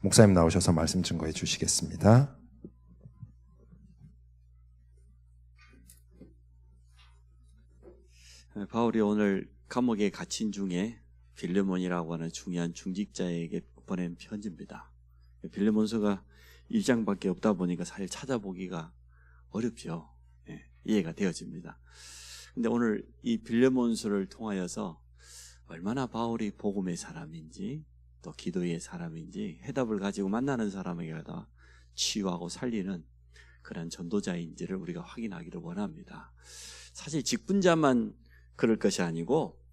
목사님 나오셔서 말씀 증거해 주시겠습니다. 바울이 오늘 감옥에 갇힌 중에 빌레몬이라고 하는 중요한 중직자에게 보낸 편지입니다. 빌레몬서가 1장밖에 없다 보니까 사실 찾아보기가 어렵죠. 이해가 되어집니다. 근데 오늘 이 빌레몬서를 통하여서 얼마나 바울이 복음의 사람인지 또 기도의 사람인지 해답을 가지고 만나는 사람에게 다 치유하고 살리는 그런 전도자인지를 우리가 확인하기를 원합니다. 사실 직분자만 그럴 것이 아니고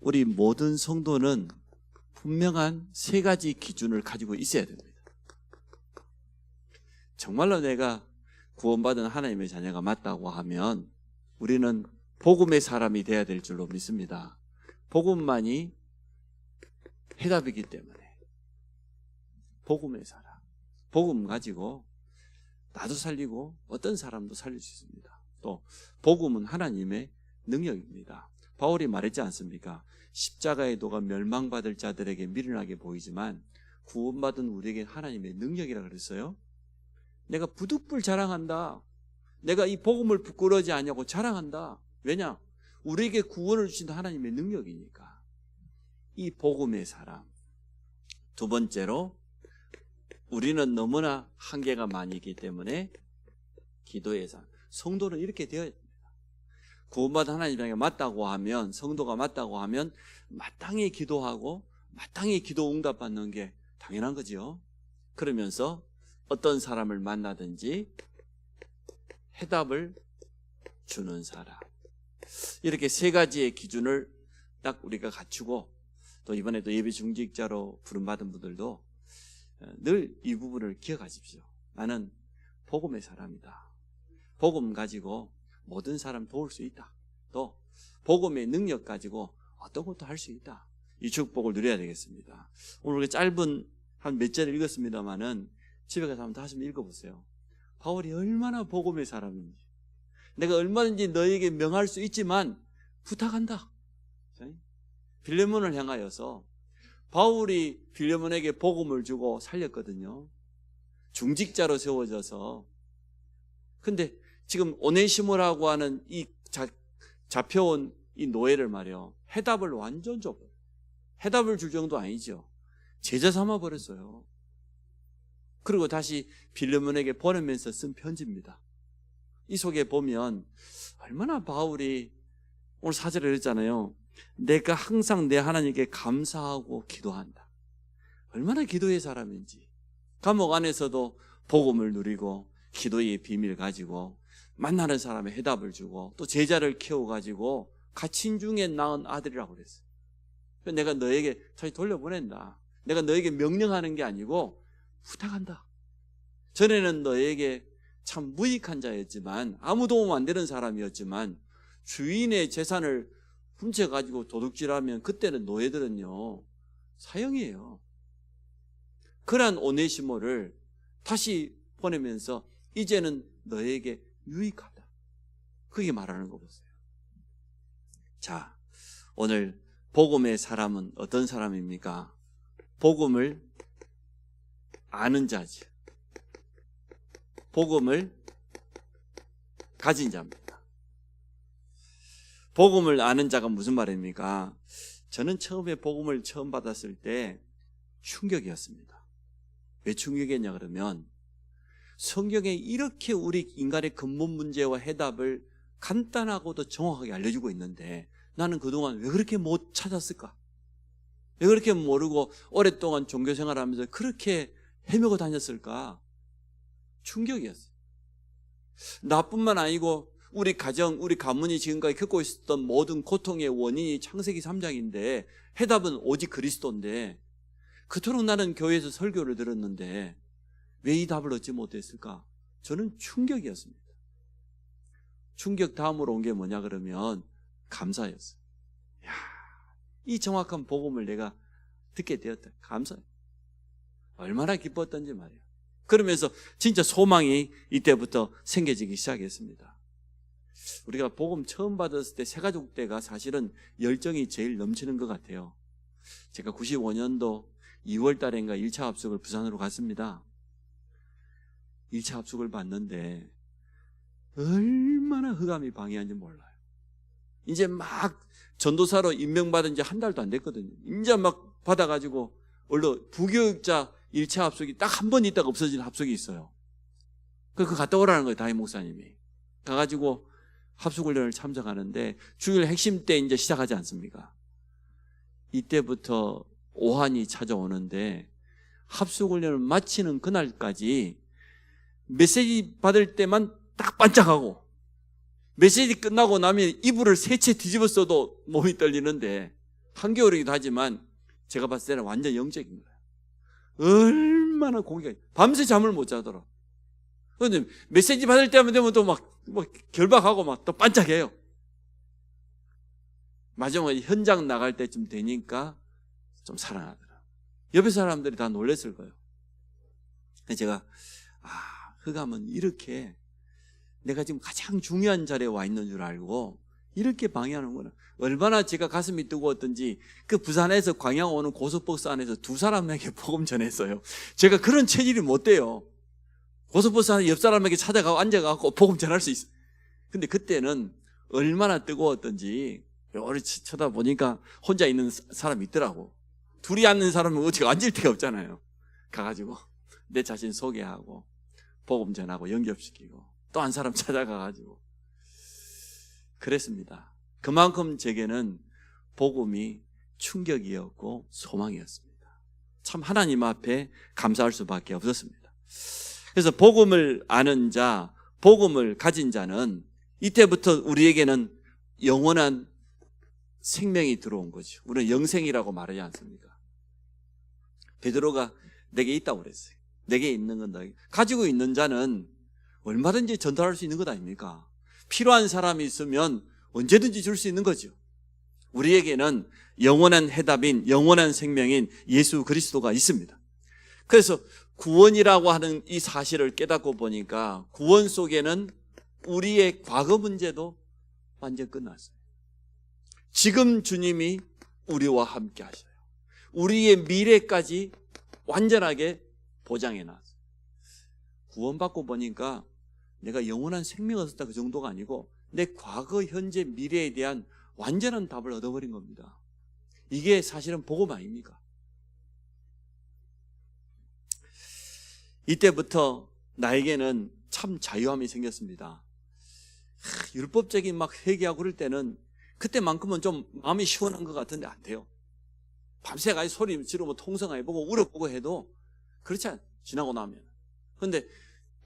우리 모든 성도는 분명한 세 가지 기준을 가지고 있어야 됩니다. 정말로 내가 구원받은 하나님의 자녀가 맞다고 하면 우리는 복음의 사람이 돼야 될 줄로 믿습니다. 복음만이 해답이기 때문에 복음의 사람, 복음 가지고 나도 살리고 어떤 사람도 살릴 수 있습니다. 또 복음은 하나님의 능력입니다. 바울이 말했지 않습니까? 십자가의 도가 멸망받을 자들에게 미련하게 보이지만 구원받은 우리에게 하나님의 능력이라 그랬어요. 내가 부득불 자랑한다. 내가 이 복음을 부끄러워하지 않냐고 자랑한다. 왜냐? 우리에게 구원을 주신 하나님의 능력이니까. 이 복음의 사람. 두 번째로 우리는 너무나 한계가 많이 있기 때문에 기도의 사람. 성도는 이렇게 되어야 됩니다. 구원받은 하나님에게 맞다고 하면, 성도가 맞다고 하면 마땅히 기도하고 마땅히 기도 응답받는 게 당연한 거죠. 그러면서 어떤 사람을 만나든지 해답을 주는 사람. 이렇게 세 가지의 기준을 딱 우리가 갖추고 또 이번에도 예배 중직자로 부름받은 분들도 늘 이 부분을 기억하십시오. 나는 복음의 사람이다. 복음 가지고 모든 사람 도울 수 있다. 또 복음의 능력 가지고 어떤 것도 할 수 있다. 이 축복을 누려야 되겠습니다. 오늘 짧은 한 몇 절 읽었습니다만은 집에 가서 한번 다시 읽어보세요. 바울이 얼마나 복음의 사람인지, 내가 얼마든지 너에게 명할 수 있지만 부탁한다. 빌레몬을 향하여서 바울이 빌레몬에게 복음을 주고 살렸거든요. 중직자로 세워져서. 근데 지금 오네시모라고 하는 이 잡혀온 이 노예를 말이요, 해답을 완전 줘버려요. 해답을 줄 정도 아니죠. 제자 삼아 버렸어요. 그리고 다시 빌레몬에게 보내면서 쓴 편지입니다. 이 속에 보면 얼마나 바울이 오늘 4절에 그랬잖아요. 내가 항상 내 하나님께 감사하고 기도한다. 얼마나 기도의 사람인지. 감옥 안에서도 복음을 누리고 기도의 비밀 가지고 만나는 사람의 해답을 주고 또 제자를 키워가지고 갇힌 중에 낳은 아들이라고 그랬어요. 내가 너에게 다시 돌려보낸다. 내가 너에게 명령하는 게 아니고 부탁한다. 전에는 너에게 참 무익한 자였지만 아무 도움 안 되는 사람이었지만 주인의 재산을 훔쳐가지고 도둑질하면 그때는 노예들은요 사형이에요. 그러한 오네시모를 다시 보내면서 이제는 너에게 유익하다. 그게 말하는 거 보세요. 자, 오늘 복음의 사람은 어떤 사람입니까? 복음을 아는 자지. 복음을 가진 자입니다. 복음을 아는 자가 무슨 말입니까? 저는 처음에 복음을 처음 받았을 때 충격이었습니다. 왜 충격이었냐 그러면 성경에 이렇게 우리 인간의 근본 문제와 해답을 간단하고도 정확하게 알려주고 있는데 나는 그동안 왜 그렇게 못 찾았을까? 왜 그렇게 모르고 오랫동안 종교생활하면서 그렇게 헤매고 다녔을까? 충격이었어요. 나뿐만 아니고 우리 가정, 우리 가문이 지금까지 겪고 있었던 모든 고통의 원인이 창세기 3장인데 해답은 오직 그리스도인데 그토록 나는 교회에서 설교를 들었는데 왜 이 답을 얻지 못했을까? 저는 충격이었습니다. 충격 다음으로 온 게 뭐냐 그러면 감사였어요. 야, 이 정확한 복음을 내가 듣게 되었다. 감사해요. 얼마나 기뻤던지 말이에요. 그러면서 진짜 소망이 이때부터 생겨지기 시작했습니다. 우리가 복음 처음 받았을 때 새가족 때가 사실은 열정이 제일 넘치는 것 같아요. 제가 95년도 2월 달인가 1차 합숙을 부산으로 갔습니다. 1차 합숙을 봤는데 얼마나 흑암이 방해한지 몰라요. 이제 막 전도사로 임명받은 지 한 달도 안 됐거든요. 이제 막 받아가지고 원래 부교육자 1차 합숙이 딱 한 번 있다가 없어진 합숙이 있어요. 그거 갔다 오라는 거예요. 담임 목사님이. 가가지고 합숙훈련을 참석하는데 주일 핵심 때 이제 시작하지 않습니까? 이때부터 오한이 찾아오는데 합숙훈련을 마치는 그날까지 메시지 받을 때만 딱 반짝하고 메시지 끝나고 나면 이불을 세 채 뒤집어 써도 몸이 떨리는데 한겨울이기도 하지만 제가 봤을 때는 완전 영적인 거예요. 얼마나 공기가 밤새 잠을 못 자더라. 그런데 메시지 받을 때만 되면 또 막 결박하고 막 또 반짝해요. 마지막에 현장 나갈 때쯤 되니까 좀 살아나더라. 옆에 사람들이 다 놀랬을 거예요. 제가 흑암은 이렇게 내가 지금 가장 중요한 자리에 와 있는 줄 알고 이렇게 방해하는구나. 얼마나 제가 가슴이 뜨거웠던지 그 부산에서 광양 오는 고속버스 안에서 두 사람에게 복음 전했어요. 제가 그런 체질이 못 돼요. 고속버스 안에 옆 사람에게 찾아가고 앉아가고 복음 전할 수 있어요. 근데 그때는 얼마나 뜨거웠던지 요리 쳐다보니까 혼자 있는 사람이 있더라고. 둘이 앉는 사람은 어떻게 앉을 데가 없잖아요. 가가지고 내 자신 소개하고 복음 전하고 영접시키고 또 한 사람 찾아가가지고 그랬습니다. 그만큼 제게는 복음이 충격이었고 소망이었습니다. 참 하나님 앞에 감사할 수밖에 없었습니다. 그래서 복음을 아는 자, 복음을 가진 자는 이때부터 우리에게는 영원한 생명이 들어온 거죠. 우리는 영생이라고 말하지 않습니까? 베드로가 내게 있다고 그랬어요. 내게 있는 건 너에게. 가지고 있는 자는 얼마든지 전달할 수 있는 것 아닙니까? 필요한 사람이 있으면 언제든지 줄 수 있는 거죠. 우리에게는 영원한 해답인 영원한 생명인 예수 그리스도가 있습니다. 그래서 구원이라고 하는 이 사실을 깨닫고 보니까 구원 속에는 우리의 과거 문제도 완전 끝났어요. 지금 주님이 우리와 함께 하셔요. 우리의 미래까지 완전하게 보장해 놨어요. 구원받고 보니까 내가 영원한 생명을 얻었다 그 정도가 아니고 내 과거, 현재, 미래에 대한 완전한 답을 얻어버린 겁니다. 이게 사실은 복음 아닙니까? 이때부터 나에게는 참 자유함이 생겼습니다. 율법적인 막 회개하고 그럴 때는 그때만큼은 좀 마음이 시원한 것 같은데 안 돼요. 밤새가 소리 지르고 통성해보고 울어보고 해도 그렇지 않아요. 지나고 나면. 그런데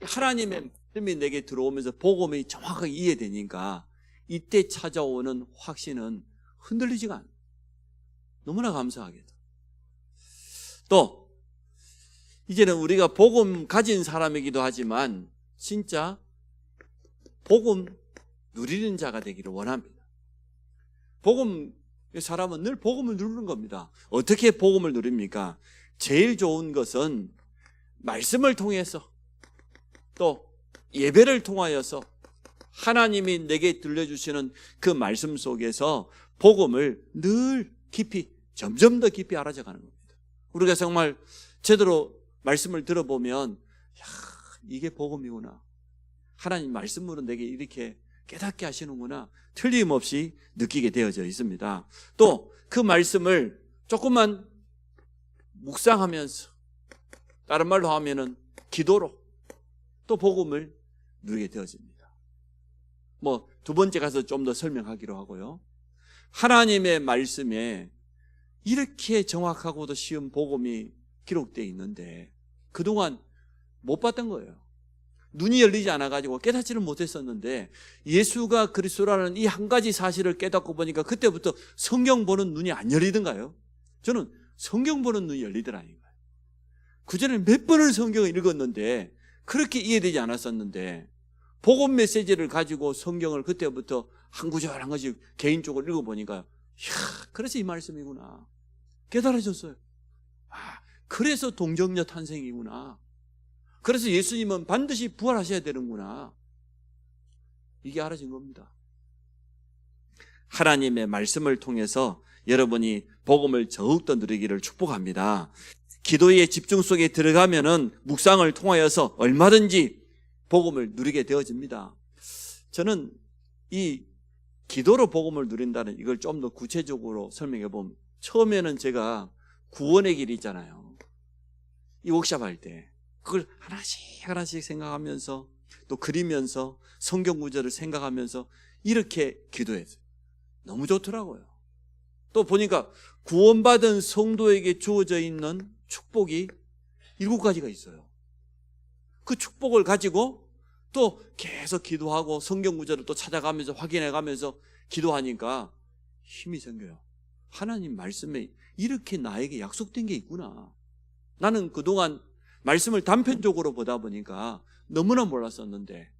하나님의 말씀이 내게 들어오면서 복음이 정확하게 이해되니까 이때 찾아오는 확신은 흔들리지가 않아요. 너무나 감사하게도. 또 이제는 우리가 복음 가진 사람이기도 하지만 진짜 복음 누리는 자가 되기를 원합니다. 복음 사람은 늘 복음을 누리는 겁니다. 어떻게 복음을 누립니까? 제일 좋은 것은 말씀을 통해서 또 예배를 통하여서 하나님이 내게 들려주시는 그 말씀 속에서 복음을 늘 깊이 점점 더 깊이 알아져가는 겁니다. 우리가 정말 제대로 말씀을 들어보면 이게 복음이구나. 하나님 말씀으로 내게 이렇게 깨닫게 하시는구나. 틀림없이 느끼게 되어져 있습니다. 또 그 말씀을 조금만 묵상하면서 다른 말로 하면은 기도로 또 복음을 누리게 되어집니다. 두 번째 가서 좀 더 설명하기로 하고요. 하나님의 말씀에 이렇게 정확하고도 쉬운 복음이 기록되어 있는데 그동안 못 봤던 거예요. 눈이 열리지 않아가지고 깨닫지를 못했었는데 예수가 그리스도라는 이 한 가지 사실을 깨닫고 보니까 그때부터 성경 보는 눈이 안 열리던가요? 저는 성경 보는 눈이 열리더라니까요. 그전에 몇 번을 성경을 읽었는데 그렇게 이해되지 않았었는데 복음 메시지를 가지고 성경을 그때부터 한 구절 한 가지 개인적으로 읽어보니까 그래서 이 말씀이구나 깨달아졌어요. 그래서 동정녀 탄생이구나. 그래서 예수님은 반드시 부활하셔야 되는구나. 이게 알아진 겁니다. 하나님의 말씀을 통해서 여러분이 복음을 더욱더 누리기를 축복합니다. 기도의 집중 속에 들어가면은 묵상을 통하여서 얼마든지 복음을 누리게 되어집니다. 저는 이 기도로 복음을 누린다는 이걸 좀 더 구체적으로 설명해 보면, 처음에는 제가 구원의 길이 있잖아요. 이 워크숍 할 때 그걸 하나씩 생각하면서 또 그리면서 성경 구절을 생각하면서 이렇게 기도했어요. 너무 좋더라고요. 또 보니까 구원받은 성도에게 주어져 있는 축복이 7가지가 있어요. 그 축복을 가지고 또 계속 기도하고 성경 구절을 또 찾아가면서 확인해가면서 기도하니까 힘이 생겨요. 하나님 말씀에 이렇게 나에게 약속된 게 있구나. 나는 그동안 말씀을 단편적으로 보다 보니까 너무나 몰랐었는데,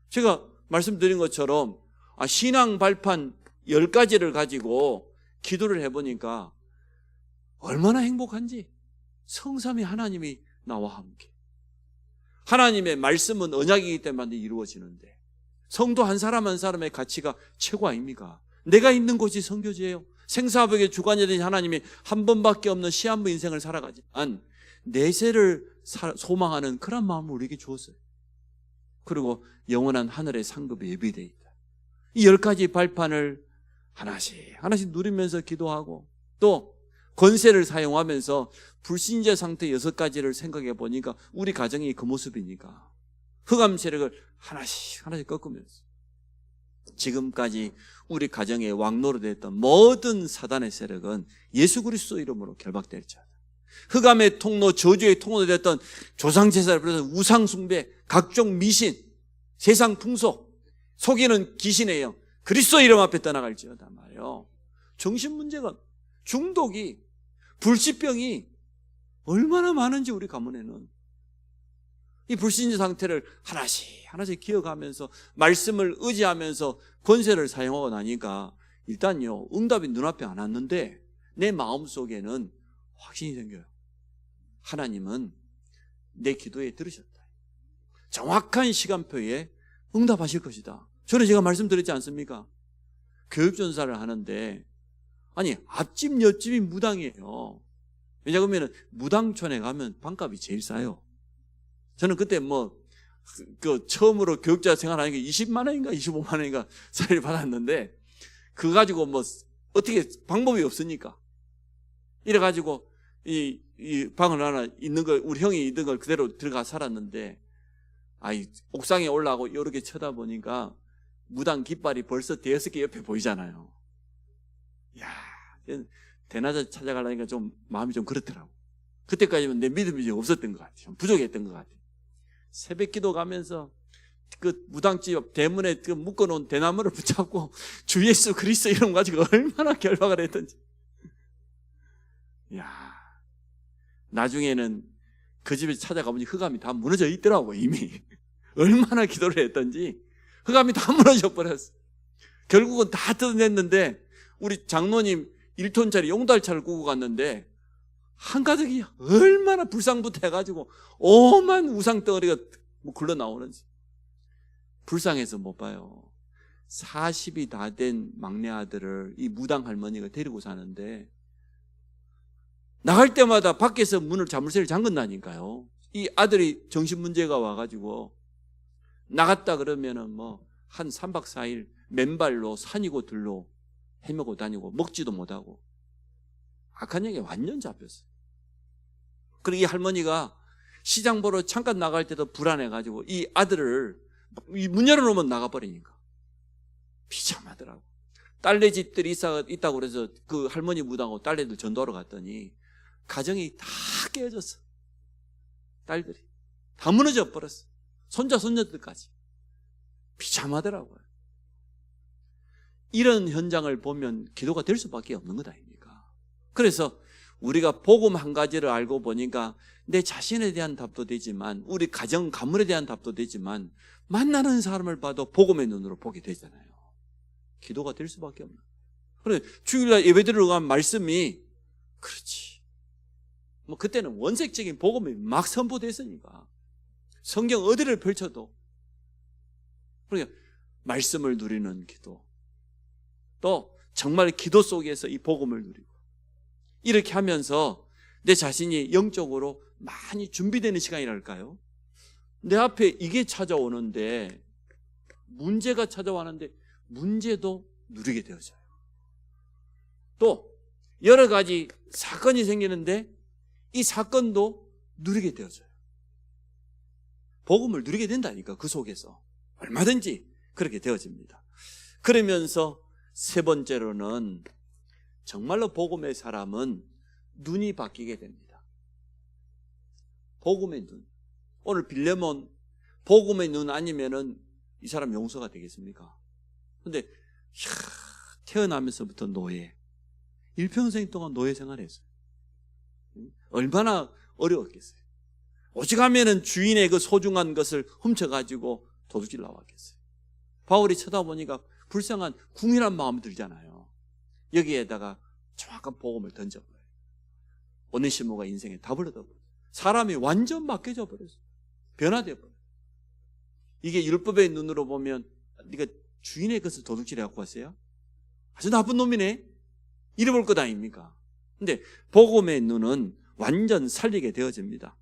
제가 말씀드린 것처럼 신앙 발판 10가지를 가지고 기도를 해보니까 얼마나 행복한지. 성삼위 하나님이 나와 함께, 하나님의 말씀은 언약이기 때문에 이루어지는데 성도 한 사람 한 사람의 가치가 최고 아닙니까? 내가 있는 곳이 선교지예요. 생사벽의 주관이 된 하나님이 한 번밖에 없는 시한부 인생을 살아가지만 내세를 소망하는 그런 마음을 우리에게 주었어요. 그리고 영원한 하늘의 상급이 예비되어 있다. 이 10가지 발판을 하나씩 누리면서 기도하고, 또 권세를 사용하면서 불신자 상태 6가지를 생각해 보니까 우리 가정이 그 모습이니까 흑암 세력을 하나씩 꺾으면서 지금까지 우리 가정에 왕노릇했던 모든 사단의 세력은 예수 그리스도 이름으로 결박될지어다. 흑암의 통로, 저주의 통로 됐던 조상제사를 비롯한 우상숭배, 각종 미신, 세상 풍속, 속이는 귀신의 영, 그리스도 이름 앞에 떠나갈지어다 말이에요. 정신문제가, 중독이, 불치병이 얼마나 많은지 우리 가문에는. 이 불신자 상태를 하나씩 기억하면서 말씀을 의지하면서 권세를 사용하고 나니까 일단요, 응답이 눈앞에 안 왔는데 내 마음속에는 확신이 생겨요. 하나님은 내 기도에 들으셨다. 정확한 시간표에 응답하실 것이다. 저는 제가 말씀드렸지 않습니까? 교육전사를 하는데 앞집 옆집이 무당이에요. 왜냐하면 무당촌에 가면 반값이 제일 싸요. 저는 그때 처음으로 교육자 생활하는 게 20만 원인가 25만 원인가 사례를 받았는데, 그거 가지고 어떻게 방법이 없으니까 이래가지고 이 방을 하나 있는 걸, 우리 형이 있는 걸 그대로 들어가 살았는데, 옥상에 올라가고 이렇게 쳐다보니까 무당 깃발이 벌써 5개 옆에 보이잖아요. 이야, 대낮에 찾아가려니까 좀 마음이 좀 그렇더라고. 그때까지는 내 믿음이 좀 없었던 것 같아요. 좀 부족했던 것 같아요. 새벽 기도 가면서 그 무당집 대문에 그 묶어놓은 대나무를 붙잡고 주 예수 그리스도 이름 가지고 얼마나 결박을 했던지. 이야, 나중에는 그 집에 찾아가보니 흑암이 다 무너져 있더라고, 이미. 얼마나 기도를 했던지 흑암이 다 무너져 버렸어. 결국은 다 뜯어냈는데 우리 장로님 1톤짜리 용달차를 꾸고 갔는데 한가득이 얼마나 불상부터 오만 우상덩어리가 굴러 나오는지. 불쌍해서 못 봐요. 40이 다 된 막내 아들을 이 무당 할머니가 데리고 사는데 나갈 때마다 밖에서 문을 자물쇠를 잠근다니까요. 이 아들이 정신문제가 와가지고 나갔다 그러면은 한 3박 4일 맨발로 산이고 들로 헤매고 다니고 먹지도 못하고 악한 영에 완전 잡혔어요. 그리고 이 할머니가 시장 보러 잠깐 나갈 때도 불안해가지고 이 아들을 문 열어놓으면 나가버리니까 비참하더라고. 딸네 집들이 있다고 그래서 그 할머니 무당하고 딸네들 전도하러 갔더니 가정이 다 깨어졌어. 딸들이 다 무너져 버렸어. 손자 손녀들까지. 비참하더라고요. 이런 현장을 보면 기도가 될 수밖에 없는 것 아닙니까? 그래서 우리가 복음 한 가지를 알고 보니까 내 자신에 대한 답도 되지만 우리 가정 가문에 대한 답도 되지만 만나는 사람을 봐도 복음의 눈으로 보게 되잖아요. 기도가 될 수밖에 없는. 그래 주일날 예배드리러 가면 말씀이 그렇지. 그때는 원색적인 복음이 막 선포됐으니까 성경 어디를 펼쳐도 그러니까 말씀을 누리는 기도, 또 정말 기도 속에서 이 복음을 누리고 이렇게 하면서 내 자신이 영적으로 많이 준비되는 시간이랄까요? 내 앞에 이게 찾아오는데, 문제가 찾아왔는데 문제도 누리게 되어져요. 또 여러 가지 사건이 생기는데 이 사건도 누리게 되어져요. 복음을 누리게 된다니까. 그 속에서 얼마든지 그렇게 되어집니다. 그러면서 세 번째로는 정말로 복음의 사람은 눈이 바뀌게 됩니다. 복음의 눈. 오늘 빌레몬 복음의 눈 아니면은 이 사람 용서가 되겠습니까? 근데 태어나면서부터 노예, 일평생 동안 노예 생활했어요. 얼마나 어려웠겠어요. 오직 하면은 주인의 그 소중한 것을 훔쳐가지고 도둑질 나왔겠어요. 바울이 쳐다보니까 불쌍한 궁이란 마음이 들잖아요. 여기에다가 정확한 복음을 던져버려요. 오네시모가 인생에 답을 얻어버려요. 사람이 완전 바뀌어져 버렸어요. 변화되어 버려요. 이게 율법의 눈으로 보면 네가 주인의 것을 도둑질해 갖고 왔어요? 아주 나쁜 놈이네. 잃어볼 것 아닙니까? 근데 복음의 눈은 완전 살리게 되어집니다.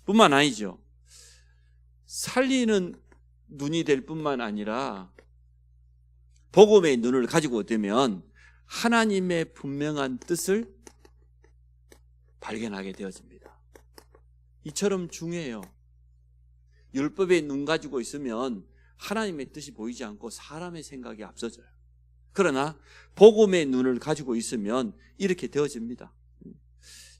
뿐만 아니죠. 살리는 눈이 될 뿐만 아니라 복음의 눈을 가지고 되면 하나님의 분명한 뜻을 발견하게 되어집니다. 이처럼 중요해요. 율법의 눈 가지고 있으면 하나님의 뜻이 보이지 않고 사람의 생각이 앞서져요. 그러나 복음의 눈을 가지고 있으면 이렇게 되어집니다.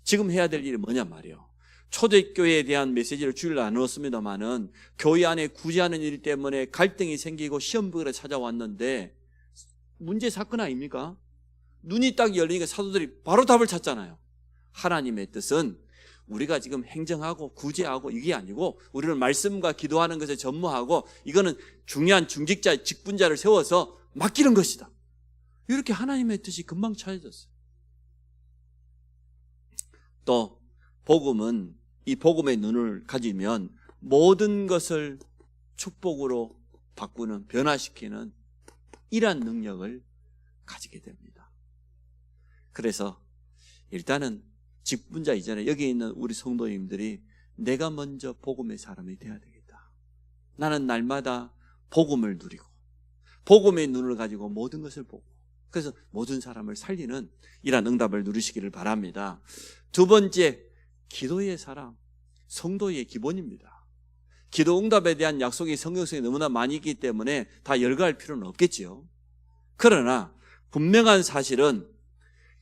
지금 해야 될 일이 뭐냐 말이에요. 초대교회에 대한 메시지를 주일날 나누었습니다마는 교회 안에 구제하는 일 때문에 갈등이 생기고 시험부가 찾아왔는데 문제 사건 아닙니까? 눈이 딱 열리니까 사도들이 바로 답을 찾잖아요. 하나님의 뜻은 우리가 지금 행정하고 구제하고 이게 아니고 우리는 말씀과 기도하는 것에 전무하고 이거는 중요한 중직자, 직분자를 세워서 맡기는 것이다. 이렇게 하나님의 뜻이 금방 찾아졌어요. 또 복음은 이 복음의 눈을 가지면 모든 것을 축복으로 바꾸는, 변화시키는 이러한 능력을 가지게 됩니다. 그래서 일단은 직분자 이전에 여기 있는 우리 성도님들이 내가 먼저 복음의 사람이 되어야 되겠다. 나는 날마다 복음을 누리고 복음의 눈을 가지고 모든 것을 보고 그래서 모든 사람을 살리는 이러한 응답을 누리시기를 바랍니다. 두 번째, 기도의 사랑, 성도의 기본입니다. 기도 응답에 대한 약속이 성경속에 너무나 많이 있기 때문에 다 열거할 필요는 없겠지요. 그러나 분명한 사실은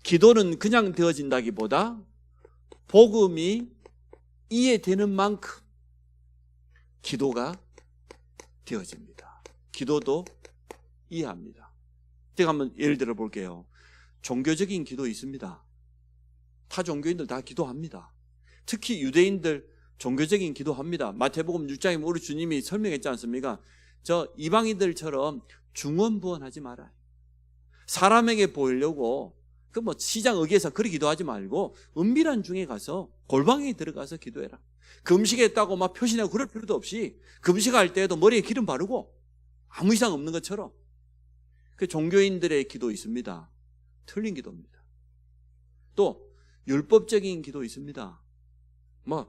기도는 그냥 되어진다기보다 복음이 이해되는 만큼 기도가 되어집니다. 기도도 이해합니다. 제가 한번 예를 들어 볼게요. 종교적인 기도 있습니다. 타 종교인들 다 기도합니다. 특히 유대인들 종교적인 기도합니다. 마태복음 6장에 우리 주님이 설명했지 않습니까? 저 이방인들처럼 중언부언하지 말아요. 사람에게 보이려고 그 뭐 시장 의기에서 그렇게 기도하지 말고 은밀한 중에 가서 골방에 들어가서 기도해라. 금식했다고 막 표시내고 그럴 필요도 없이 금식할 때에도 머리에 기름 바르고 아무 이상 없는 것처럼. 그 종교인들의 기도 있습니다. 틀린 기도입니다. 또 율법적인 기도 있습니다. 뭐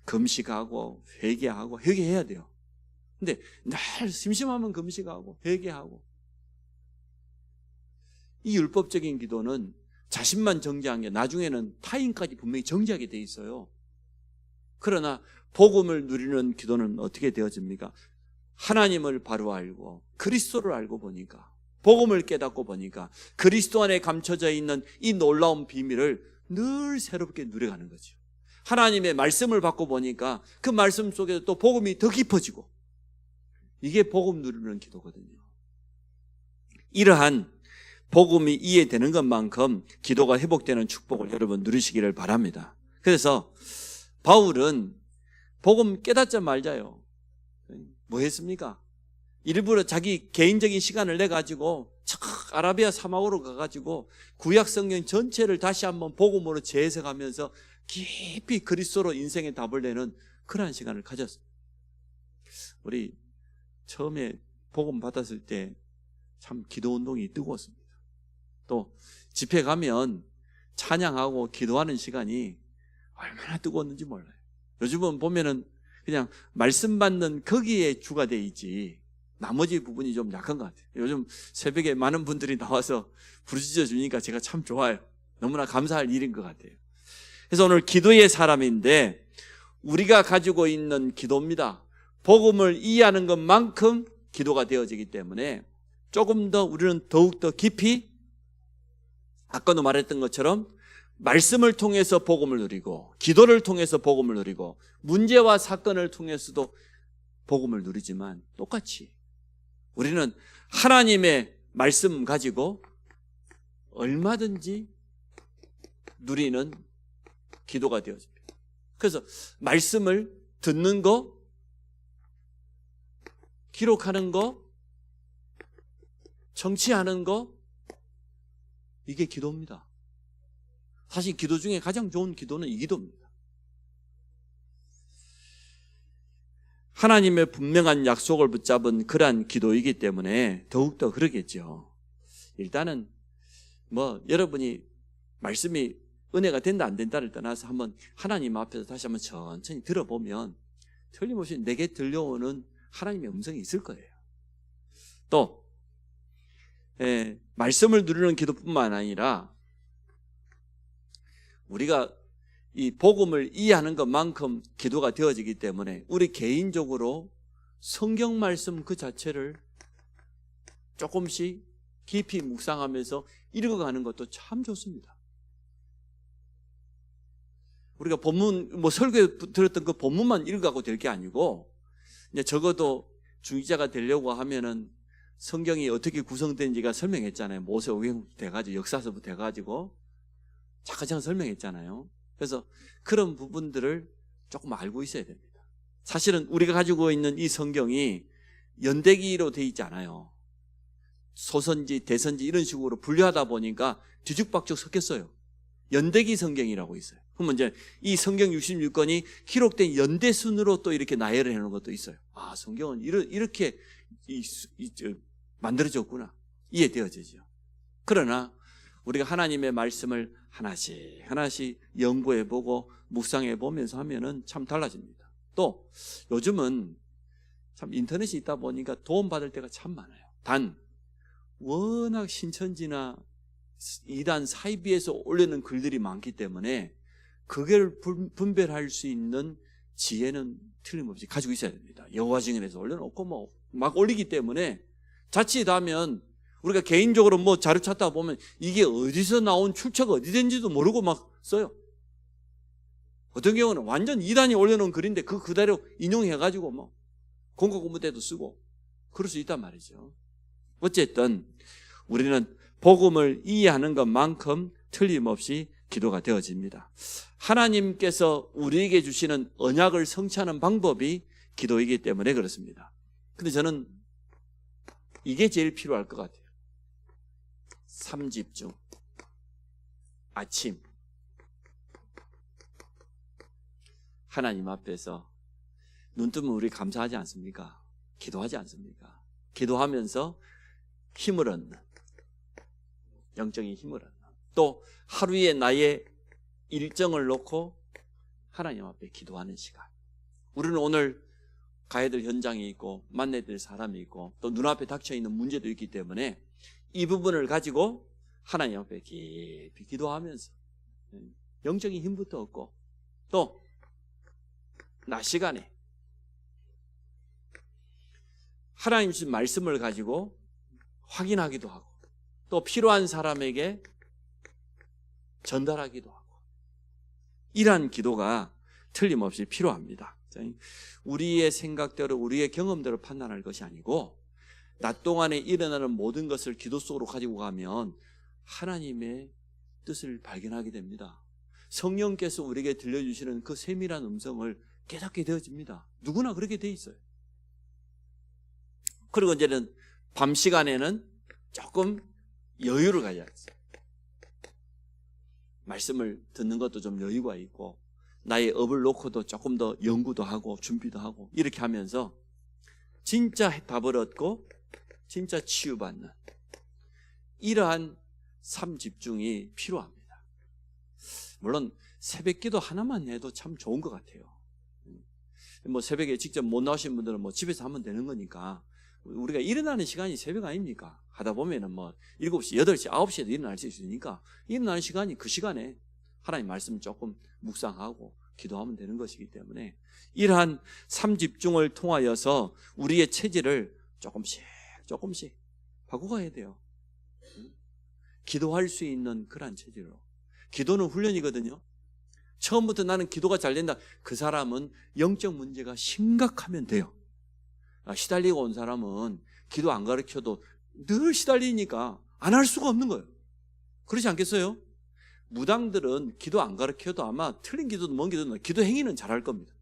금식하고 회개하고 회개해야 돼요. 근데 날 심심하면 금식하고 회개하고. 이 율법적인 기도는 자신만 정죄한 게 나중에는 타인까지 분명히 정죄하게 돼 있어요. 그러나 복음을 누리는 기도는 어떻게 되어집니까? 하나님을 바로 알고 그리스도를 알고 보니까, 복음을 깨닫고 보니까 그리스도 안에 감춰져 있는 이 놀라운 비밀을 늘 새롭게 누려가는 거죠. 하나님의 말씀을 받고 보니까 그 말씀 속에서 또 복음이 더 깊어지고, 이게 복음 누리는 기도거든요. 이러한 복음이 이해되는 것만큼 기도가 회복되는 축복을 여러분 누리시기를 바랍니다. 그래서 바울은 복음 깨닫자 말자요. 뭐 했습니까? 일부러 자기 개인적인 시간을 내가지고 아라비아 사막으로 가가지고 구약 성경 전체를 다시 한번 복음으로 재해석하면서 깊이 그리스도로 인생의 답을 내는 그러한 시간을 가졌습니다. 우리 처음에 복음 받았을 때 참 기도 운동이 뜨거웠습니다. 또 집회 가면 찬양하고 기도하는 시간이 얼마나 뜨거웠는지 몰라요. 요즘은 보면은 그냥 말씀 받는 거기에 주가 돼 있지 나머지 부분이 좀 약한 것 같아요. 요즘 새벽에 많은 분들이 나와서 부르짖어 주니까 제가 참 좋아요. 너무나 감사할 일인 것 같아요. 그래서 오늘 기도의 사람인데 우리가 가지고 있는 기도입니다. 복음을 이해하는 것만큼 기도가 되어지기 때문에 조금 더 우리는 더욱더 깊이 아까도 말했던 것처럼 말씀을 통해서 복음을 누리고 기도를 통해서 복음을 누리고 문제와 사건을 통해서도 복음을 누리지만 똑같이 우리는 하나님의 말씀 가지고 얼마든지 누리는 기도가 되어집니다. 그래서 말씀을 듣는 거, 기록하는 거, 청취하는 거, 이게 기도입니다. 사실 기도 중에 가장 좋은 기도는 이 기도입니다. 하나님의 분명한 약속을 붙잡은 그러한 기도이기 때문에 더욱더 그러겠죠. 일단은 여러분이 말씀이 은혜가 된다 안 된다를 떠나서 한번 하나님 앞에서 다시 한번 천천히 들어보면 틀림없이 내게 들려오는 하나님의 음성이 있을 거예요. 또 말씀을 누리는 기도뿐만 아니라 우리가 이 복음을 이해하는 것만큼 기도가 되어지기 때문에 우리 개인적으로 성경 말씀 그 자체를 조금씩 깊이 묵상하면서 읽어가는 것도 참 좋습니다. 우리가 본문, 설교에 들었던 그 본문만 읽어가고 될 게 아니고, 이제 적어도 중직자가 되려고 하면은 성경이 어떻게 구성된지가 설명했잖아요. 모세오경부터 돼가지고, 역사서부터 돼가지고, 차근차근 설명했잖아요. 그래서 그런 부분들을 조금 알고 있어야 됩니다. 사실은 우리가 가지고 있는 이 성경이 연대기로 돼 있지 않아요. 소선지, 대선지 이런 식으로 분류하다 보니까 뒤죽박죽 섞였어요. 연대기 성경이라고 있어요. 그러면 이제 이 성경 66권이 기록된 연대순으로 또 이렇게 나열을 해놓은 것도 있어요. 아, 성경은 이렇게 만들어졌구나. 이해되어지죠. 그러나 우리가 하나님의 말씀을 하나씩 연구해보고 묵상해보면서 하면은 참 달라집니다. 또 요즘은 참 인터넷이 있다 보니까 도움받을 때가 참 많아요. 단 워낙 신천지나 이단 사이비에서 올리는 글들이 많기 때문에 그걸 분별할 수 있는 지혜는 틀림없이 가지고 있어야 됩니다. 여호와 증인에서 올려놓고 막 올리기 때문에 자칫하면 우리가 개인적으로 자료 찾다 보면 이게 어디서 나온 출처가 어디 된지도 모르고 막 써요. 어떤 경우는 완전 이단이 올려놓은 글인데 그대로 인용해가지고 공과 공부 때도 쓰고 그럴 수 있단 말이죠. 어쨌든 우리는 복음을 이해하는 것만큼 틀림없이 기도가 되어집니다. 하나님께서 우리에게 주시는 언약을 성취하는 방법이 기도이기 때문에 그렇습니다. 근데 저는 이게 제일 필요할 것 같아요. 3집중, 아침, 하나님 앞에서 눈 뜨면 우리 감사하지 않습니까? 기도하지 않습니까? 기도하면서 힘을 얻는, 영적인 힘을 얻는, 또 하루에 나의 일정을 놓고 하나님 앞에 기도하는 시간. 우리는 오늘 가야 될 현장이 있고 만나야 될 사람이 있고 또 눈앞에 닥쳐있는 문제도 있기 때문에 이 부분을 가지고 하나님 앞에 깊이 기도하면서 영적인 힘부터 얻고 또 낮 시간에 하나님 주신 말씀을 가지고 확인하기도 하고 또 필요한 사람에게 전달하기도 하고 이러한 기도가 틀림없이 필요합니다. 우리의 생각대로 우리의 경험대로 판단할 것이 아니고 낮 동안에 일어나는 모든 것을 기도 속으로 가지고 가면 하나님의 뜻을 발견하게 됩니다. 성령께서 우리에게 들려주시는 그 세밀한 음성을 깨닫게 되어집니다. 누구나 그렇게 돼 있어요. 그리고 이제는 밤 시간에는 조금 여유를 가져야지. 말씀을 듣는 것도 좀 여유가 있고 나의 업을 놓고도 조금 더 연구도 하고 준비도 하고 이렇게 하면서 진짜 답을 얻고 진짜 치유받는 이러한 삶 집중이 필요합니다. 물론 새벽 기도 하나만 해도 참 좋은 것 같아요. 뭐 새벽에 직접 못 나오신 분들은 뭐 집에서 하면 되는 거니까, 우리가 일어나는 시간이 새벽 아닙니까? 하다 보면은 뭐 7시, 8시, 9시에도 일어날 수 있으니까 일어나는 시간이 그 시간에 하나님 말씀 조금 묵상하고 기도하면 되는 것이기 때문에 이러한 삼집중을 통하여서 우리의 체질을 조금씩 바꿔가야 돼요. 기도할 수 있는 그러한 체질로. 기도는 훈련이거든요. 처음부터 나는 기도가 잘 된다. 그 사람은 영적 문제가 심각하면 돼요. 시달리고 온 사람은 기도 안 가르쳐도 늘 시달리니까 안 할 수가 없는 거예요. 그렇지 않겠어요? 무당들은 기도 안 가르쳐도 아마 틀린 기도도 뭔 기도든 기도 행위는 잘할 겁니다.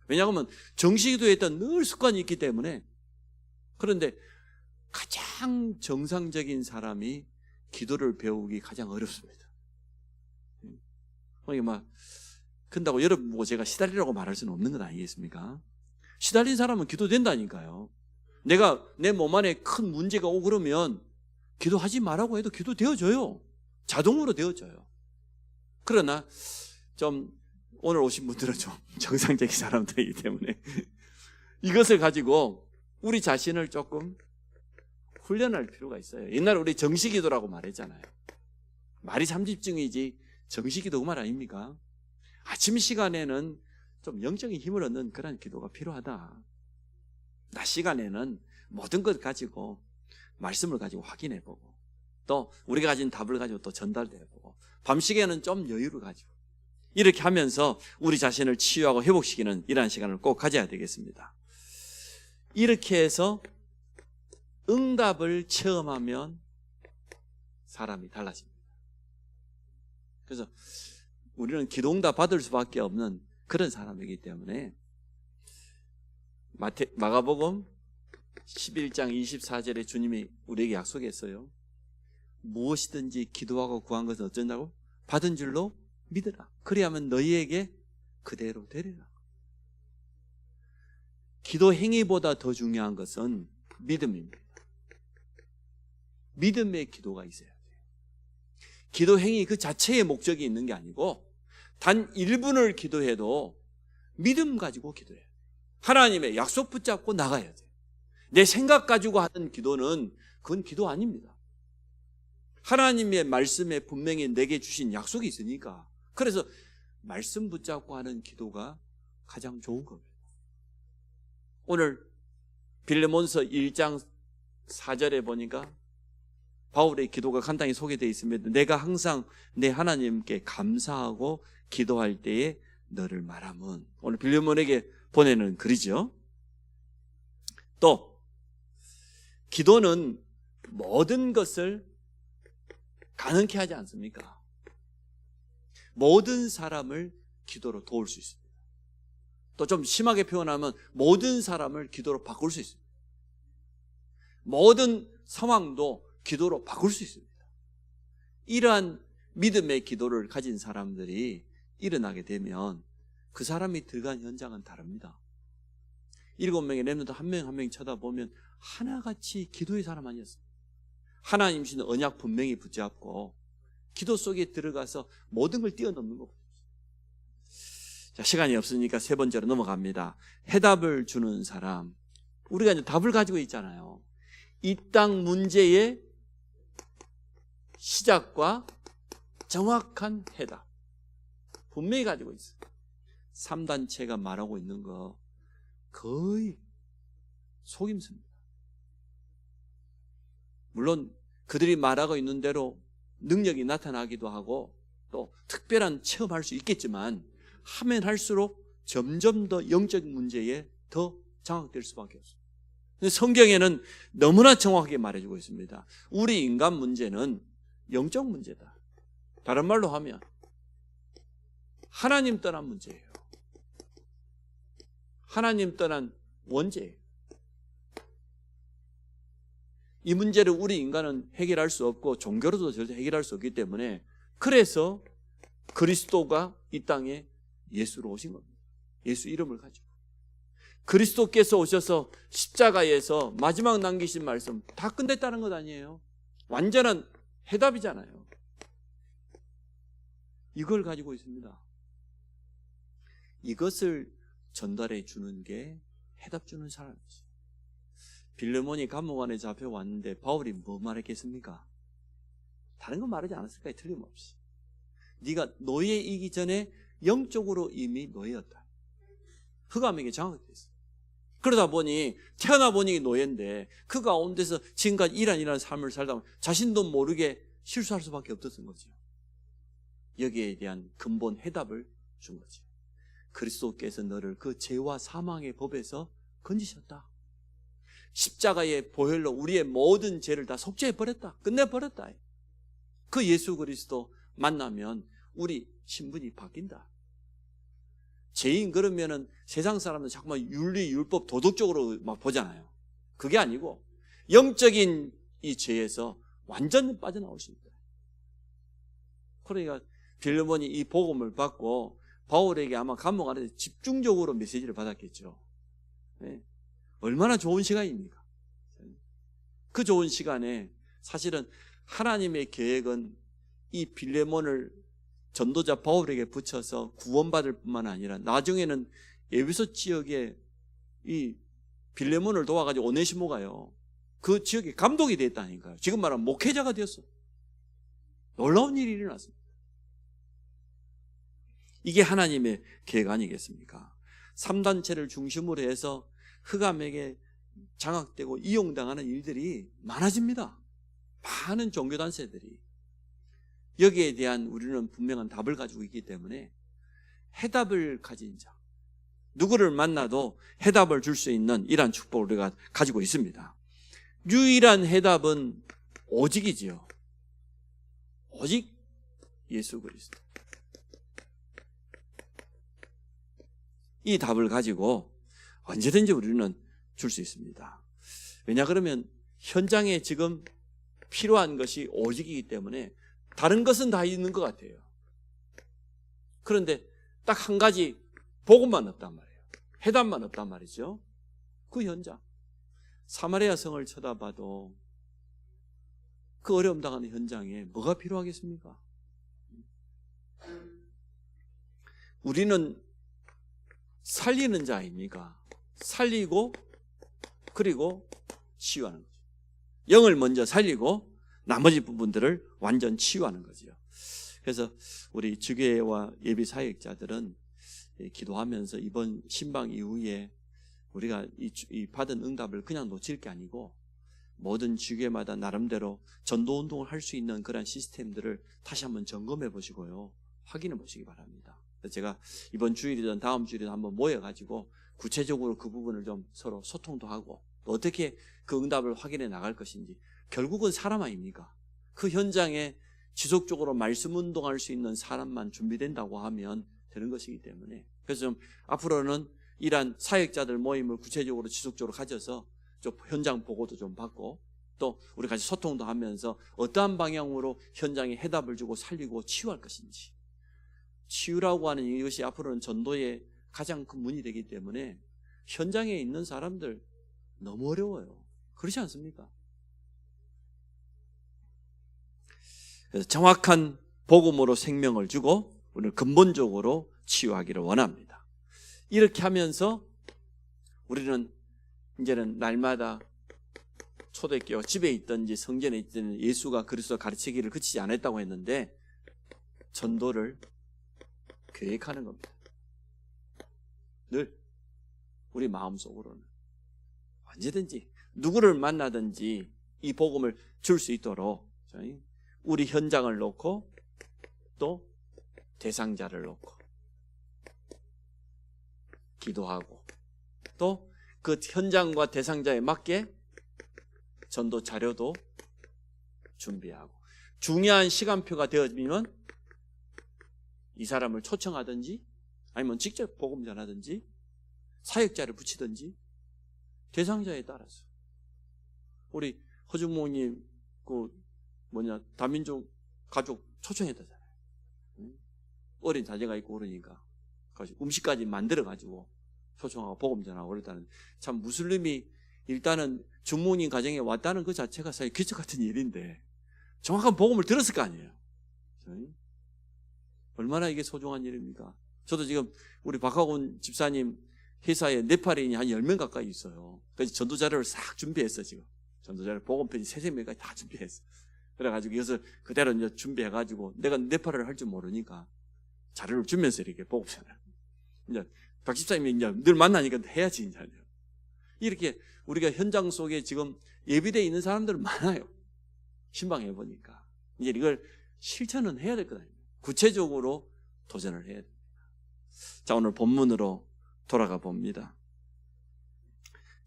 왜냐하면 정시기도에 있던 늘 습관이 있기 때문에. 그런데 가장 정상적인 사람이 기도를 배우기 가장 어렵습니다. 그런다고 여러분 보고 제가 시달리라고 말할 수는 없는 것 아니겠습니까? 시달린 사람은 기도된다니까요. 내가 내 몸 안에 큰 문제가 오고 그러면 기도하지 말라고 해도 기도 되어져요. 자동으로 되어져요. 그러나 좀 오늘 오신 분들은 좀 정상적인 사람들이기 때문에 이것을 가지고 우리 자신을 조금 훈련할 필요가 있어요. 옛날에 우리 정시기도라고 말했잖아요. 말이 삼집중이지 정시기도 그 말 아닙니까? 아침 시간에는 좀 영적인 힘을 얻는 그런 기도가 필요하다. 낮 시간에는 모든 것 가지고 말씀을 가지고 확인해보고 또 우리가 가진 답을 가지고 또 전달도 해보고 밤 시간에는 좀 여유를 가지고 이렇게 하면서 우리 자신을 치유하고 회복시키는 이러한 시간을 꼭 가져야 되겠습니다. 이렇게 해서 응답을 체험하면 사람이 달라집니다. 그래서 우리는 기도응답 받을 수밖에 없는 그런 사람이기 때문에 마가복음 11장 24절에 주님이 우리에게 약속했어요. 무엇이든지 기도하고 구한 것은 어쩐다고? 받은 줄로 믿으라. 그리하면 너희에게 그대로 되리라. 기도 행위보다 더 중요한 것은 믿음입니다. 믿음의 기도가 있어야 돼요. 기도 행위 그 자체의 목적이 있는 게 아니고 단 1분을 기도해도 믿음 가지고 기도해야 돼요. 하나님의 약속 붙잡고 나가야 돼요. 내 생각 가지고 하는 기도는 그건 기도 아닙니다. 하나님의 말씀에 분명히 내게 주신 약속이 있으니까. 그래서 말씀 붙잡고 하는 기도가 가장 좋은 겁니다. 오늘 빌레몬서 1장 4절에 보니까 바울의 기도가 간단히 소개되어 있습니다. 내가 항상 내 하나님께 감사하고 기도할 때에 너를 말함은, 오늘 빌레몬에게 보내는 글이죠. 또 기도는 모든 것을 가능케 하지 않습니까? 모든 사람을 기도로 도울 수 있습니다. 또 좀 심하게 표현하면 모든 사람을 기도로 바꿀 수 있습니다. 모든 상황도 기도로 바꿀 수 있습니다. 이러한 믿음의 기도를 가진 사람들이 일어나게 되면 그 사람이 들어간 현장은 다릅니다. 7명의 렘넌트 한 명 한 명 쳐다보면 하나같이 기도의 사람 아니었어요. 하나님 주신 언약 분명히 붙잡고 기도 속에 들어가서 모든 걸 뛰어넘는 거거든요. 자, 시간이 없으니까 세 번째로 넘어갑니다. 해답을 주는 사람. 우리가 이제 답을 가지고 있잖아요. 이 땅 문제의 시작과 정확한 해답 분명히 가지고 있어요. 3단체가 말하고 있는 거 거의 속임수입니다. 물론 그들이 말하고 있는 대로 능력이 나타나기도 하고 또 특별한 체험할 수 있겠지만 하면 할수록 점점 더 영적 문제에 더 장악될 수밖에 없어요. 근데 성경에는 너무나 정확하게 말해주고 있습니다. 우리 인간 문제는 영적 문제다. 다른 말로 하면 하나님 떠난 문제예요. 하나님 떠난 원죄예요. 이 문제를 우리 인간은 해결할 수 없고 종교로도 절대 해결할 수 없기 때문에 그래서 그리스도가 이 땅에 예수로 오신 겁니다. 예수 이름을 가지고 그리스도께서 오셔서 십자가에서 마지막 남기신 말씀 다 끝냈다는 것 아니에요. 완전한 해답이잖아요. 이걸 가지고 있습니다. 이것을 전달해 주는 게 해답 주는 사람이지. 빌레몬이 감옥 안에 잡혀왔는데 바울이 뭐 말했겠습니까? 다른 건 말하지 않았을 거예요. 틀림없이. 네가 노예이기 전에 영적으로 이미 노예였다. 흑암에게 장악됐어. 그러다 보니 태어나 보니 노예인데 그 가운데서 지금까지 이런 삶을 살다 보면 자신도 모르게 실수할 수밖에 없었던 거죠. 여기에 대한 근본 해답을 준 거지. 그리스도께서 너를 그 죄와 사망의 법에서 건지셨다. 십자가의 보혈로 우리의 모든 죄를 다 속죄해버렸다. 끝내버렸다. 그 예수 그리스도 만나면 우리 신분이 바뀐다. 죄인 그러면은 세상 사람은 자꾸만 윤리, 율법, 도덕적으로 막 보잖아요. 그게 아니고 영적인 이 죄에서 완전 빠져나올 수 있다. 그러니까 빌레몬이 이 복음을 받고 바울에게 아마 감옥 안에서 집중적으로 메시지를 받았겠죠. 네. 얼마나 좋은 시간입니까? 그 좋은 시간에 사실은 하나님의 계획은 이 빌레몬을 전도자 바울에게 붙여서 구원받을 뿐만 아니라 나중에는 에베소 지역에 이 빌레몬을 도와가지고 오네시모가요. 그 지역에 감독이 됐다니까요. 지금 말하면 목회자가 되었어. 놀라운 일이 일어났습니다. 이게 하나님의 계획 아니겠습니까? 3단체를 중심으로 해서 흑암에게 장악되고 이용당하는 일들이 많아집니다. 많은 종교단체들이. 여기에 대한 우리는 분명한 답을 가지고 있기 때문에 해답을 가진 자, 누구를 만나도 해답을 줄 수 있는 이러한 축복을 우리가 가지고 있습니다. 유일한 해답은 오직이지요. 오직 예수 그리스도. 이 답을 가지고 언제든지 우리는 줄 수 있습니다. 왜냐 그러면 현장에 지금 필요한 것이 오직이기 때문에 다른 것은 다 있는 것 같아요. 그런데 딱 한 가지 복음만 없단 말이에요. 해답만 없단 말이죠. 그 현장. 사마리아 성을 쳐다봐도 그 어려움 당하는 현장에 뭐가 필요하겠습니까? 우리는 살리는 자입니까? 살리고 그리고 치유하는 거죠. 영을 먼저 살리고 나머지 부분들을 완전 치유하는 거죠. 그래서 우리 주교회와 예비 사역자들은 기도하면서 이번 신방 이후에 우리가 이 받은 응답을 그냥 놓칠 게 아니고 모든 주교회마다 나름대로 전도운동을 할 수 있는 그런 시스템들을 다시 한번 점검해 보시고요. 확인해 보시기 바랍니다. 제가 이번 주일이든 다음 주일이든 한번 모여가지고 구체적으로 그 부분을 좀 서로 소통도 하고 또 어떻게 그 응답을 확인해 나갈 것인지. 결국은 사람 아닙니까? 그 현장에 지속적으로 말씀 운동할 수 있는 사람만 준비된다고 하면 되는 것이기 때문에 그래서 좀 앞으로는 이러한 사역자들 모임을 구체적으로 지속적으로 가져서 좀 현장 보고도 좀 받고 또 우리 같이 소통도 하면서 어떠한 방향으로 현장에 해답을 주고 살리고 치유할 것인지. 치유라고 하는 이것이 앞으로는 전도의 가장 큰 문이 되기 때문에 현장에 있는 사람들 너무 어려워요. 그렇지 않습니까? 그래서 정확한 복음으로 생명을 주고 우리는 근본적으로 치유하기를 원합니다. 이렇게 하면서 우리는 이제는 날마다 초대교회 집에 있든지 성전에 있든 예수가 그리스도 가르치기를 그치지 않았다고 했는데 전도를 계획하는 겁니다. 늘 우리 마음속으로는 언제든지 누구를 만나든지 이 복음을 줄 수 있도록 우리 현장을 놓고 또 대상자를 놓고 기도하고 또 그 현장과 대상자에 맞게 전도 자료도 준비하고 중요한 시간표가 되어지면 이 사람을 초청하든지 아니면 직접 복음 전하든지 사역자를 붙이든지 대상자에 따라서 우리 허준모님 다민족 가족 초청했다잖아요. 어린 자제가 있고 그러니까 음식까지 만들어가지고 초청하고 복음 전하고 그랬다는 참 무슬림이 일단은 중모님 가정에 왔다는 그 자체가 사실 기적 같은 일인데 정확한 복음을 들었을 거 아니에요. 얼마나 이게 소중한 일입니까? 저도 지금 우리 박학원 집사님 회사에 네팔인이 한 10명 가까이 있어요. 그래서 전도 자료를 싹 준비했어, 지금. 전도 자료, 복음편지 3-4명까지 다 준비했어. 그래가지고 이것을 그대로 이제 준비해가지고 내가 네팔어를 할 줄 모르니까 자료를 주면서 이렇게 복음편을. 이제 박 집사님이 이제 늘 만나니까 해야지, 이제. 이렇게 우리가 현장 속에 지금 예비되어 있는 사람들 많아요. 신방해 보니까. 이제 이걸 실천은 해야 될 거 아닙니까? 구체적으로 도전을 해야 됩니다. 자, 오늘 본문으로 돌아가 봅니다.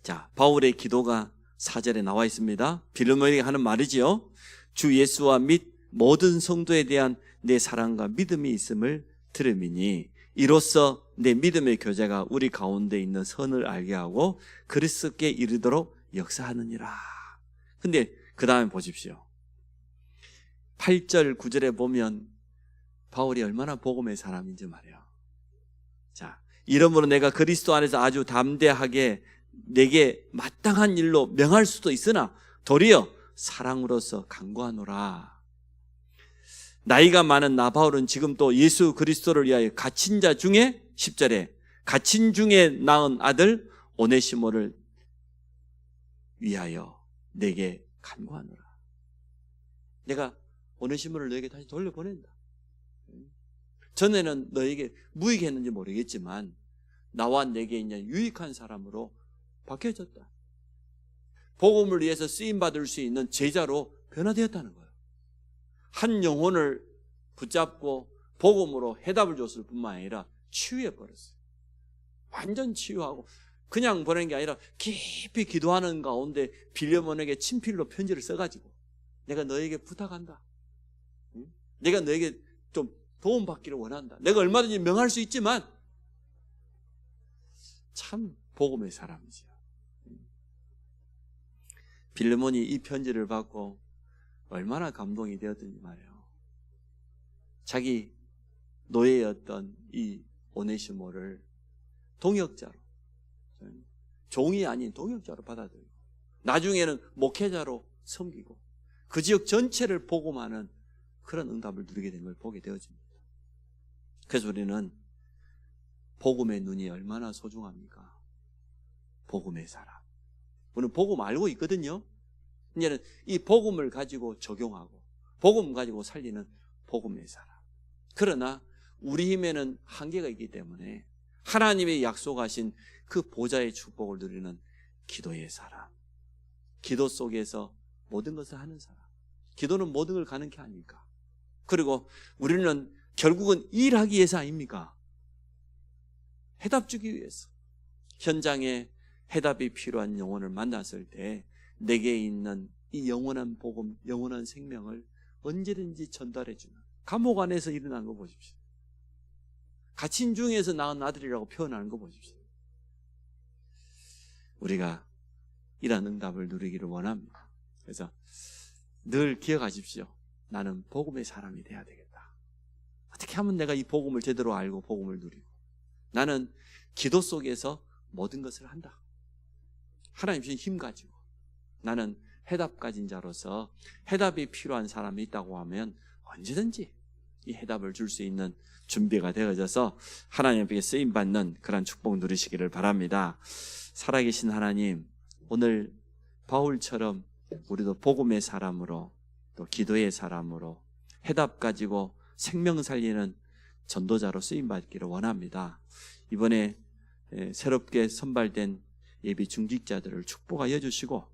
자, 바울의 기도가 4절에 나와 있습니다. 빌레몬에게 하는 말이지요. 주 예수와 및 모든 성도에 대한 내 사랑과 믿음이 있음을 들음이니 이로써 내 믿음의 교제가 우리 가운데 있는 선을 알게 하고 그리스도께 이르도록 역사하느니라. 근데 그 다음에 보십시오. 8절 9절에 보면 바울이 얼마나 복음의 사람인지 말이에요. 자, 이러므로 내가 그리스도 안에서 아주 담대하게 내게 마땅한 일로 명할 수도 있으나 도리어 사랑으로서 간구하노라. 나이가 많은 나 바울은 지금 또 예수 그리스도를 위하여 갇힌 자 중에 10절에 갇힌 중에 낳은 아들 오네시모를 위하여 내게 간구하노라. 내가 오네시모를 너에게 다시 돌려보낸다. 전에는 너에게 무익했는지 모르겠지만 나와 내게 이제 유익한 사람으로 바뀌어졌다. 복음을 위해서 쓰임받을 수 있는 제자로 변화되었다는 거예요. 한 영혼을 붙잡고 복음으로 해답을 줬을 뿐만 아니라 치유해버렸어요. 완전 치유하고 그냥 보낸 게 아니라 깊이 기도하는 가운데 빌레몬에게 친필로 편지를 써가지고 내가 너에게 부탁한다. 내가 너에게 좀 도움받기를 원한다. 내가 얼마든지 명할 수 있지만 참 복음의 사람이지요. 빌레몬이 이 편지를 받고 얼마나 감동이 되었든지 말이에요. 자기 노예였던 이 오네시모를 동역자로, 종이 아닌 동역자로 받아들이고 나중에는 목회자로 섬기고 그 지역 전체를 복음하는 그런 응답을 누리게 된 걸 보게 되어집니다. 그래서 우리는 복음의 눈이 얼마나 소중합니까? 복음의 사람. 우리는 복음 알고 있거든요. 이제는 이 복음을 가지고 적용하고 복음 가지고 살리는 복음의 사람. 그러나 우리 힘에는 한계가 있기 때문에 하나님의 약속하신 그 보좌의 축복을 누리는 기도의 사람. 기도 속에서 모든 것을 하는 사람. 기도는 모든 걸 가는 게 아닙니까? 그리고 우리는 결국은 일하기 위해서 아닙니까? 해답 주기 위해서. 현장에 해답이 필요한 영혼을 만났을 때 내게 있는 이 영원한 복음, 영원한 생명을 언제든지 전달해주는 감옥 안에서 일어난 거 보십시오. 갇힌 중에서 낳은 아들이라고 표현하는 거 보십시오. 우리가 이런 응답을 누리기를 원합니다. 그래서 늘 기억하십시오. 나는 복음의 사람이 돼야 되겠다. 어떻게 하면 내가 이 복음을 제대로 알고 복음을 누리고 나는 기도 속에서 모든 것을 한다. 하나님 주신 힘 가지고 나는 해답 가진 자로서 해답이 필요한 사람이 있다고 하면 언제든지 이 해답을 줄 수 있는 준비가 되어져서 하나님께 쓰임받는 그런 축복 누리시기를 바랍니다. 살아계신 하나님, 오늘 바울처럼 우리도 복음의 사람으로 또 기도의 사람으로 해답 가지고 생명 살리는 전도자로 쓰임받기를 원합니다. 이번에 새롭게 선발된 예비 중직자들을 축복하여 주시고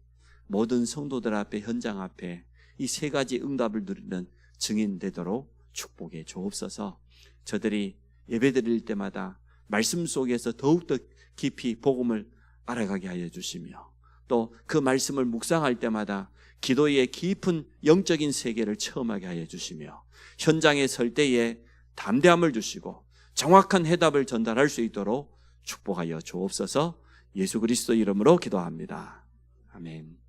모든 성도들 앞에 현장 앞에 이 세 가지 응답을 누리는 증인 되도록 축복해 주옵소서. 저들이 예배 드릴 때마다 말씀 속에서 더욱더 깊이 복음을 알아가게 하여 주시며 또 그 말씀을 묵상할 때마다 기도의 깊은 영적인 세계를 체험하게 하여 주시며 현장에 설 때에 담대함을 주시고 정확한 해답을 전달할 수 있도록 축복하여 주옵소서. 예수 그리스도 이름으로 기도합니다. 아멘.